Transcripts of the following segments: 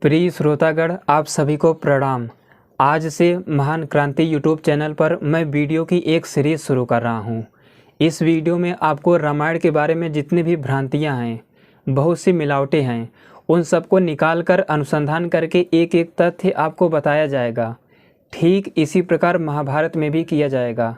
प्रिय श्रोतागण, आप सभी को प्रणाम। आज से महान क्रांति यूट्यूब चैनल पर मैं वीडियो की एक सीरीज़ शुरू कर रहा हूं। इस वीडियो में आपको रामायण के बारे में जितनी भी भ्रांतियां हैं, बहुत सी मिलावटें हैं, उन सबको निकाल कर अनुसंधान करके एक एक तथ्य आपको बताया जाएगा। ठीक इसी प्रकार महाभारत में भी किया जाएगा।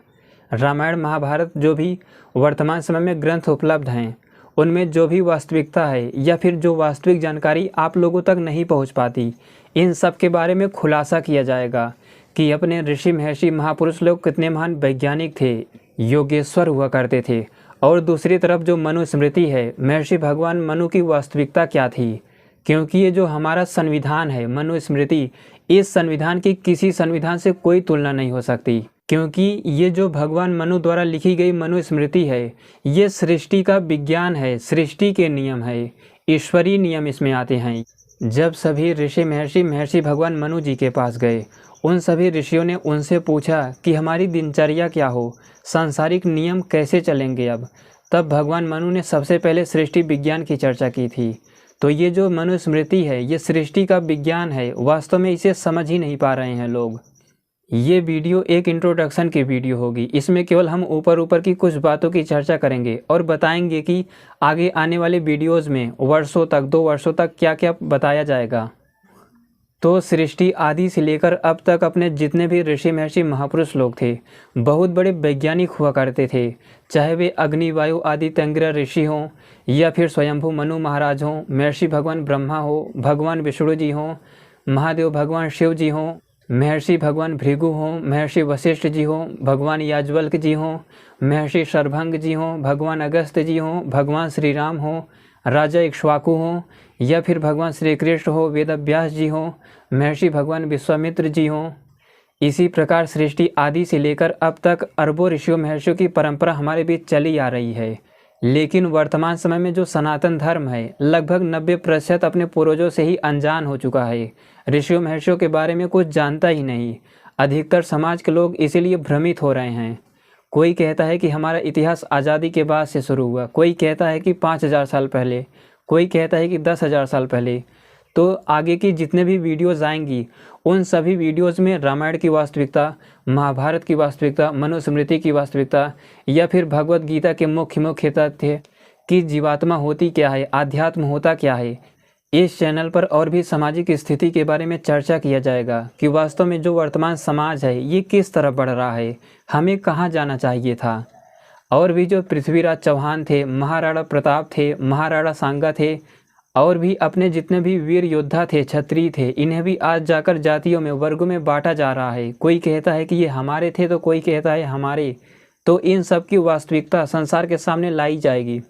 रामायण महाभारत जो भी वर्तमान समय में ग्रंथ उपलब्ध हैं, उनमें जो भी वास्तविकता है या फिर जो वास्तविक जानकारी आप लोगों तक नहीं पहुंच पाती, इन सब के बारे में खुलासा किया जाएगा कि अपने ऋषि महर्षि महापुरुष लोग कितने महान वैज्ञानिक थे, योगेश्वर हुआ करते थे। और दूसरी तरफ जो मनुस्मृति है, महर्षि भगवान मनु की वास्तविकता क्या थी। क्योंकि ये जो हमारा संविधान है मनुस्मृति, इस संविधान की किसी संविधान से कोई तुलना नहीं हो सकती। क्योंकि ये जो भगवान मनु द्वारा लिखी गई मनुस्मृति है, ये सृष्टि का विज्ञान है, सृष्टि के नियम है, ईश्वरीय नियम इसमें आते हैं। जब सभी ऋषि महर्षि भगवान मनु जी के पास गए, उन सभी ऋषियों ने उनसे पूछा कि हमारी दिनचर्या क्या हो, सांसारिक नियम कैसे चलेंगे अब। तब भगवान मनु ने सबसे पहले सृष्टि विज्ञान की चर्चा की थी। तो ये जो मनुस्मृति है, ये सृष्टि का विज्ञान है। वास्तव में इसे समझ ही नहीं पा रहे हैं लोग। ये वीडियो एक इंट्रोडक्शन की वीडियो होगी। इसमें केवल हम ऊपर की कुछ बातों की चर्चा करेंगे और बताएंगे कि आगे आने वाले वीडियोस में वर्षों तक, 2 वर्षों तक क्या क्या बताया जाएगा। तो सृष्टि आदि से लेकर अब तक अपने जितने भी ऋषि महर्षि महापुरुष लोग थे, बहुत बड़े वैज्ञानिक हुआ करते थे। चाहे वे अग्नि वायु आदि तंगिरा ऋषि हों या फिर स्वयंभू मनु महाराज हों, महर्षि भगवान ब्रह्मा हो, भगवान विष्णु जी हों, महादेव भगवान शिव जी हों, महर्षि भगवान भृगु हों, महर्षि वशिष्ठ जी हों, भगवान याज्वल्क जी हों, महर्षि शरभंग जी हों, भगवान अगस्त जी हों, भगवान श्री राम हों, राजा इक्ष्वाकु हों या फिर भगवान श्री कृष्ण हो, वेदव्यास जी हों, महर्षि भगवान विश्वामित्र जी हों। इसी प्रकार सृष्टि आदि से लेकर अब तक अरबों ऋषियों महर्षियों की परंपरा हमारे बीच चली आ रही है। लेकिन वर्तमान समय में जो सनातन धर्म है, लगभग 90% अपने पूर्वजों से ही अनजान हो चुका है। ऋषियों महर्षियों के बारे में कुछ जानता ही नहीं। अधिकतर समाज के लोग इसीलिए भ्रमित हो रहे हैं। कोई कहता है कि हमारा इतिहास आज़ादी के बाद से शुरू हुआ, कोई कहता है कि 5000 साल पहले, कोई कहता है कि 10,000 साल पहले। तो आगे की जितने भी वीडियोज़ आएंगी, उन सभी वीडियोज़ में रामायण की वास्तविकता, महाभारत की वास्तविकता, मनुस्मृति की वास्तविकता या फिर भगवत गीता के मुख्य तथ्य कि जीवात्मा होती क्या है, आध्यात्म होता क्या है। इस चैनल पर और भी सामाजिक स्थिति के बारे में चर्चा किया जाएगा कि वास्तव में जो वर्तमान समाज है, ये किस तरफ बढ़ रहा है, हमें कहाँ जाना चाहिए था। और भी जो पृथ्वीराज चौहान थे, महाराणा प्रताप थे, महाराणा सांगा थे, और भी अपने जितने भी वीर योद्धा थे, क्षत्रिय थे, इन्हें भी आज जाकर जातियों में, वर्गों में बांटा जा रहा है। कोई कहता है कि ये हमारे थे तो कोई कहता है हमारे। तो इन सब की वास्तविकता संसार के सामने लाई जाएगी।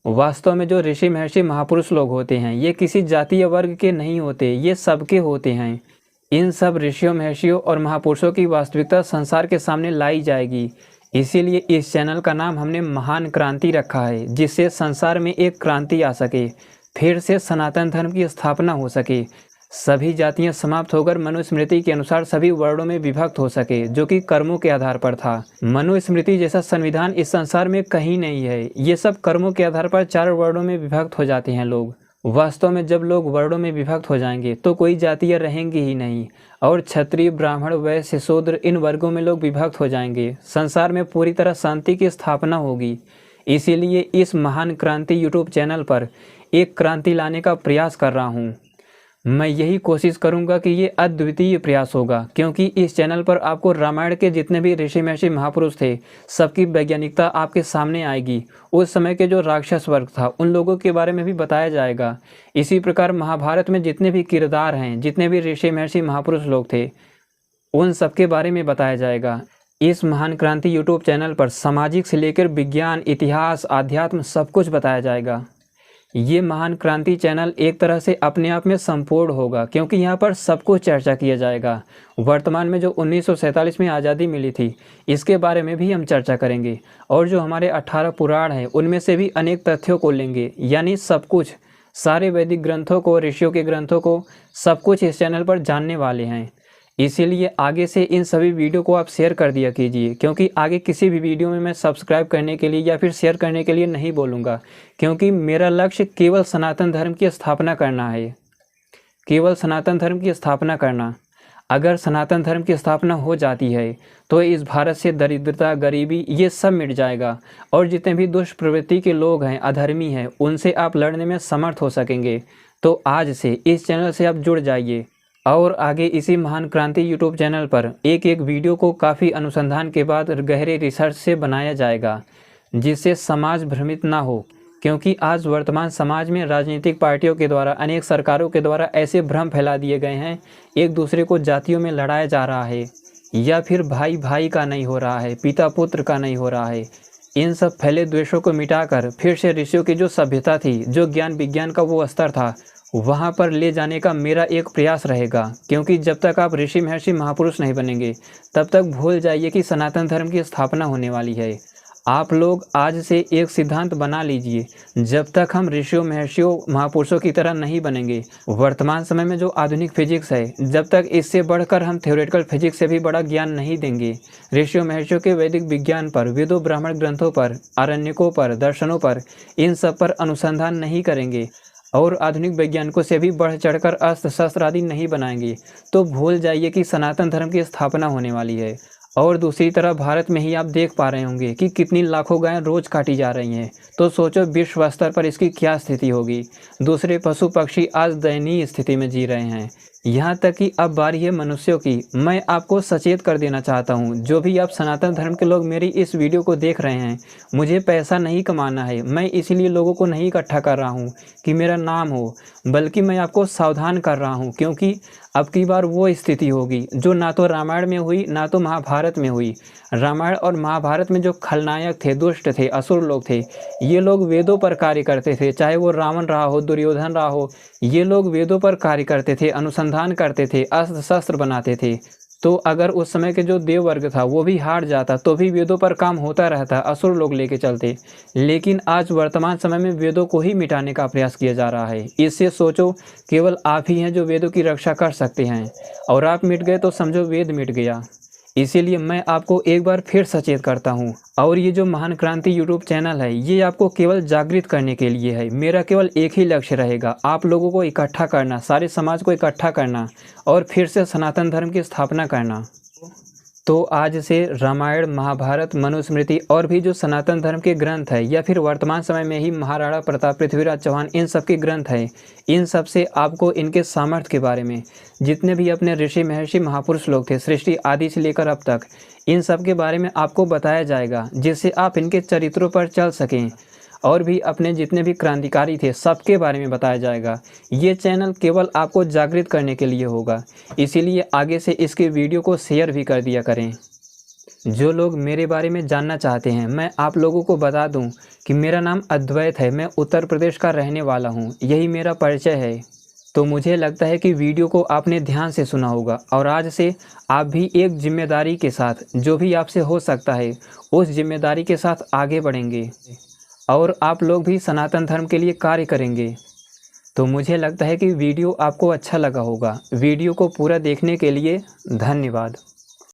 वास्तव में जो ऋषि महर्षि महापुरुष लोग होते हैं, ये किसी जातीय वर्ग के नहीं होते, ये सबके होते हैं। इन सब ऋषियों महर्षियों और महापुरुषों की वास्तविकता संसार के सामने लाई जाएगी। इसीलिए इस चैनल का नाम हमने महान क्रांति रखा है, जिससे संसार में एक क्रांति आ सके, फिर से सनातन धर्म की स्थापना हो सके, सभी जातियां समाप्त होकर मनुस्मृति के अनुसार सभी वर्णों में विभक्त हो सके, जो कि कर्मों के आधार पर था। मनुस्मृति जैसा संविधान इस संसार में कहीं नहीं है। ये सब कर्मों के आधार पर 4 वर्णों में विभक्त हो जाते हैं लोग। वास्तव में जब लोग वर्णों में विभक्त हो जाएंगे तो कोई जातियाँ रहेंगी ही नहीं, और क्षत्रिय, ब्राह्मण, वैश्य, शूद्र, इन वर्गों में लोग विभक्त हो जाएंगे। संसार में पूरी तरह शांति की स्थापना होगी। इसीलिए इस महान क्रांति यूट्यूब चैनल पर एक क्रांति लाने का प्रयास कर रहा हूँ। मैं यही कोशिश करूँगा कि ये अद्वितीय प्रयास होगा, क्योंकि इस चैनल पर आपको रामायण के जितने भी ऋषि महर्षि महापुरुष थे, सबकी वैज्ञानिकता आपके सामने आएगी। उस समय के जो राक्षस वर्ग था, उन लोगों के बारे में भी बताया जाएगा। इसी प्रकार महाभारत में जितने भी किरदार हैं, जितने भी ऋषि महर्षि महापुरुष लोग थे, उन सबके बारे में बताया जाएगा। इस महान क्रांति यूट्यूब चैनल पर सामाजिक से लेकर विज्ञान, इतिहास, आध्यात्म सब कुछ बताया जाएगा। ये महान क्रांति चैनल एक तरह से अपने आप में संपूर्ण होगा, क्योंकि यहाँ पर सब कुछ चर्चा किया जाएगा। वर्तमान में जो 1947 में आज़ादी मिली थी, इसके बारे में भी हम चर्चा करेंगे। और जो हमारे 18 पुराण हैं, उनमें से भी अनेक तथ्यों को लेंगे। यानी सब कुछ, सारे वैदिक ग्रंथों को, ऋषियों के ग्रंथों को, सब कुछ इस चैनल पर जानने वाले हैं। इसीलिए आगे से इन सभी वीडियो को आप शेयर कर दिया कीजिए, क्योंकि आगे किसी भी वीडियो में मैं सब्सक्राइब करने के लिए या फिर शेयर करने के लिए नहीं बोलूँगा, क्योंकि मेरा लक्ष्य केवल सनातन धर्म की स्थापना करना है। केवल सनातन धर्म की स्थापना करना। अगर सनातन धर्म की स्थापना हो जाती है तो इस भारत से दरिद्रता, गरीबी ये सब मिट जाएगा और जितने भी दुष्ट प्रवृत्ति के लोग हैं, अधर्मी हैं, उनसे आप लड़ने में समर्थ हो सकेंगे। तो आज से इस चैनल से आप जुड़ जाइए और आगे इसी महान क्रांति यूट्यूब चैनल पर एक एक वीडियो को काफ़ी अनुसंधान के बाद गहरे रिसर्च से बनाया जाएगा, जिससे समाज भ्रमित ना हो। क्योंकि आज वर्तमान समाज में राजनीतिक पार्टियों के द्वारा, अनेक सरकारों के द्वारा ऐसे भ्रम फैला दिए गए हैं, एक दूसरे को जातियों में लड़ाया जा रहा है, या फिर भाई भाई का नहीं हो रहा है, पिता पुत्र का नहीं हो रहा है। इन सब फैले द्वेषों को मिटाकर फिर से ऋषियों की जो सभ्यता थी, जो ज्ञान विज्ञान का वो स्तर था, वहाँ पर ले जाने का मेरा एक प्रयास रहेगा। क्योंकि जब तक आप ऋषि महर्षि महापुरुष नहीं बनेंगे, तब तक भूल जाइए कि सनातन धर्म की स्थापना होने वाली है। आप लोग आज से एक सिद्धांत बना लीजिए, जब तक हम ऋषियों महर्षियों महापुरुषों की तरह नहीं बनेंगे, वर्तमान समय में जो आधुनिक फिजिक्स है, जब तक इससे बढ़कर हम थ्योरेटिकल फिजिक्स से भी बड़ा ज्ञान नहीं देंगे, ऋषियों महर्षियों के वैदिक विज्ञान पर, वेदों ब्राह्मण ग्रंथों पर, आरण्यकों पर, दर्शनों पर, इन सब पर अनुसंधान नहीं करेंगे और आधुनिक वैज्ञानिकों से भी बढ़ चढ़कर अस्त्र शस्त्र आदि नहीं बनाएंगे, तो भूल जाइए कि सनातन धर्म की स्थापना होने वाली है। और दूसरी तरफ भारत में ही आप देख पा रहे होंगे कि कितनी लाखों गायें रोज़ काटी जा रही हैं, तो सोचो विश्व स्तर पर इसकी क्या स्थिति होगी। दूसरे पशु पक्षी आज दयनीय स्थिति में जी रहे हैं, यहाँ तक कि अब बारी है मनुष्यों की। मैं आपको सचेत कर देना चाहता हूँ, जो भी आप सनातन धर्म के लोग मेरी इस वीडियो को देख रहे हैं, मुझे पैसा नहीं कमाना है। मैं इसीलिए लोगों को नहीं इकट्ठा कर रहा हूँ कि मेरा नाम हो, बल्कि मैं आपको सावधान कर रहा हूँ। क्योंकि अब की बार वो स्थिति होगी जो ना तो रामायण में हुई, ना तो महाभारत में हुई। रामायण और महाभारत में जो खलनायक थे, दुष्ट थे, असुर लोग थे, ये लोग वेदों पर कार्य करते थे। चाहे वो रावण रहा हो, दुर्योधन रहा हो, ये लोग वेदों पर कार्य करते थे, अनुसंधान करते थे, अस्त्र शस्त्र बनाते थे। तो अगर उस समय के जो देव वर्ग था वो भी हार जाता, तो भी वेदों पर काम होता रहता, असुर लोग लेके चलते। लेकिन आज वर्तमान समय में वेदों को ही मिटाने का प्रयास किया जा रहा है। इससे सोचो, केवल आप ही हैं जो वेदों की रक्षा कर सकते हैं, और आप मिट गए तो समझो वेद मिट गया। इसीलिए मैं आपको एक बार फिर सचेत करता हूँ। और ये जो महान क्रांति यूट्यूब चैनल है, ये आपको केवल जागृत करने के लिए है। मेरा केवल एक ही लक्ष्य रहेगा, आप लोगों को इकट्ठा करना, सारे समाज को इकट्ठा करना और फिर से सनातन धर्म की स्थापना करना। तो आज से रामायण, महाभारत, मनुस्मृति और भी जो सनातन धर्म के ग्रंथ है, या फिर वर्तमान समय में ही महाराणा प्रताप, पृथ्वीराज चौहान, इन सब के ग्रंथ हैं, इन सब से आपको इनके सामर्थ्य के बारे में, जितने भी अपने ऋषि महर्षि महापुरुष लोग थे सृष्टि आदि से लेकर अब तक, इन सब के बारे में आपको बताया जाएगा, जिससे आप इनके चरित्रों पर चल सकें। और भी अपने जितने भी क्रांतिकारी थे सबके बारे में बताया जाएगा। ये चैनल केवल आपको जागृत करने के लिए होगा, इसीलिए आगे से इसके वीडियो को शेयर भी कर दिया करें। जो लोग मेरे बारे में जानना चाहते हैं, मैं आप लोगों को बता दूं कि मेरा नाम अद्वैत है, मैं उत्तर प्रदेश का रहने वाला हूं, यही मेरा परिचय है। तो मुझे लगता है कि वीडियो को आपने ध्यान से सुना होगा, और आज से आप भी एक जिम्मेदारी के साथ, जो भी आपसे हो सकता है उस जिम्मेदारी के साथ आगे बढ़ेंगे और आप लोग भी सनातन धर्म के लिए कार्य करेंगे। तो मुझे लगता है कि वीडियो आपको अच्छा लगा होगा। वीडियो को पूरा देखने के लिए धन्यवाद।